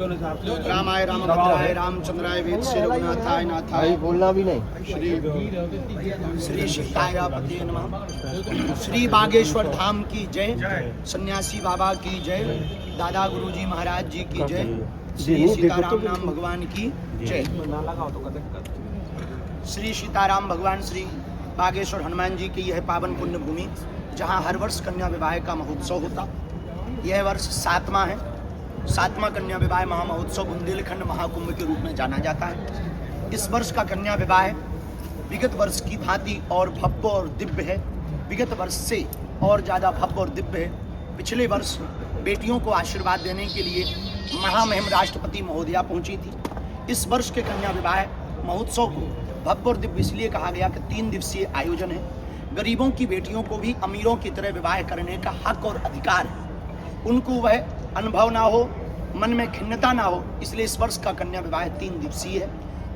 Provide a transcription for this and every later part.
रामाय रामभद्राय रामचंद्राय वेदसे रघुनाथाय नाथाय बोलना भी नहीं। श्री सीतायापते नमः। श्री बागेश्वर धाम की जय, सन्यासी बाबा की जय, दादा गुरुजी महाराज जी की जय, श्री सीताराम नाम भगवान की जय। श्री सीताराम भगवान श्री बागेश्वर हनुमान जी की यह पावन पुण्य भूमि, जहाँ हर वर्ष कन्या विवाह का महोत्सव होता। यह वर्ष 7वां है। 7वां कन्या विवाह महामहोत्सव बुंदेलखंड महाकुंभ के रूप में जाना जाता है। इस वर्ष का कन्या विवाह विगत वर्ष की भांति और भव्य और दिव्य है। विगत वर्ष से और ज़्यादा भव्य और दिव्य है। पिछले वर्ष बेटियों को आशीर्वाद देने के लिए महामहिम राष्ट्रपति महोदया पहुंची थी। इस वर्ष के कन्या विवाह महोत्सव को भव्य और दिव्य इसलिए कहा गया कि 3 दिवसीय आयोजन है। गरीबों की बेटियों को भी अमीरों की तरह विवाह करने का हक और अधिकार है। उनको वह अनुभव ना हो, मन में खिन्नता ना हो, इसलिए इस वर्ष का कन्या विवाह 3 दिवसीय है।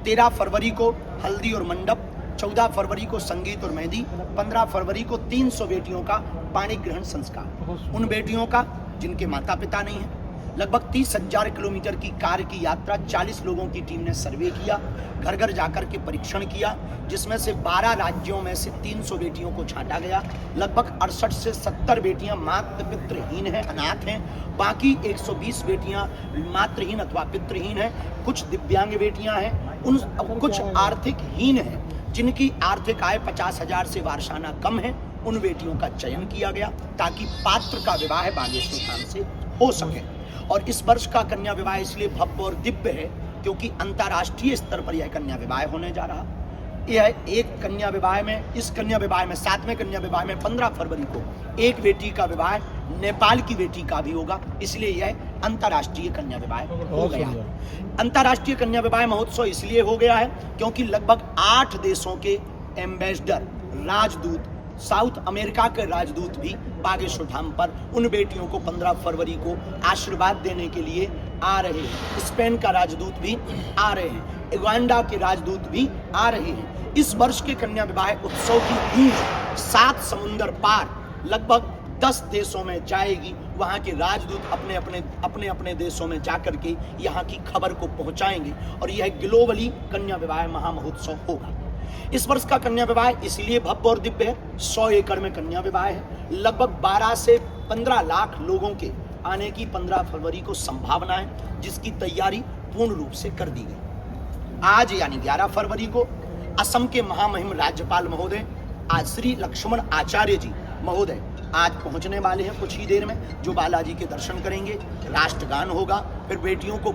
13 फरवरी को हल्दी और मंडप, 14 फरवरी को संगीत और मेहंदी, 15 फरवरी को 300 बेटियों का पाणी ग्रहण संस्कार। उन बेटियों का जिनके माता पिता नहीं है। लगभग 30,000 किलोमीटर की कार की यात्रा 40 लोगों की टीम ने सर्वे किया, घर घर जाकर के परीक्षण किया, जिसमें से 12 राज्यों में से 300 बेटियों को छांटा गया। लगभग 68 से 70 बेटियां मातृ पितृहीन हैं, अनाथ हैं। बाकी 120 बेटियां मातृहीन अथवा पितृहीन हैं। कुछ दिव्यांग बेटियां हैं, उन कुछ आर्थिक हीन हैं, जिनकी आर्थिक आय 50,000 से वार्षाना कम है। उन बेटियों का चयन किया गया ताकि पात्र का विवाह बागेश्वर धाम से हो सके। और इस वर्ष का कन्या विवाह इसलिए भव्य और दिव्य है क्योंकि अंतर्राष्ट्रीय स्तर पर यह कन्या विवाह होने जा रहा। यह एक कन्या विवाह में, इस कन्या विवाह में 7वें कन्या विवाह में 15 फरवरी को एक बेटी का विवाह नेपाल की बेटी का भी होगा, इसलिए यह अंतर्राष्ट्रीय कन्या विवाह हो गया। अंतर्राष्ट्रीय कन्या विवाह महोत्सव इसलिए हो गया है क्योंकि लगभग 8 देशों के एम्बेसडर, राजदूत, साउथ अमेरिका के राजदूत भी बागेश्वर धाम पर उन बेटियों को 15 फरवरी को आशीर्वाद देने के लिए आ रहे हैं। स्पेन का राजदूत भी आ रहे हैं, युगांडा के राजदूत भी आ रहे हैं। इस वर्ष के कन्या विवाह उत्सव की गूंज 7 समुंदर पार लगभग 10 देशों में जाएगी। वहाँ के राजदूत अपने अपने देशों में जाकर के यहाँ की खबर को पहुँचाएंगे और यह ग्लोबली कन्या विवाह महामहोत्सव होगा। इस वर्ष का कन्या विवाह इसलिए भव्य और दिव्य है। 100 एकड़ में कन्या विवाह है। लगभग 12 से 15 लाख लोगों के आने की 15 फरवरी को संभावना है, जिसकी तैयारी पूर्ण रूप से कर दी गई। आज यानी 11 फरवरी को असम के महामहिम राज्यपाल महोदय आज श्री लक्ष्मण आचार्य जी महोदय आज पहुंचने वाले हैं कुछ ही देर में, जो बालाजी के दर्शन करेंगे। राष्ट्रगान होगा, फिर बेटियों को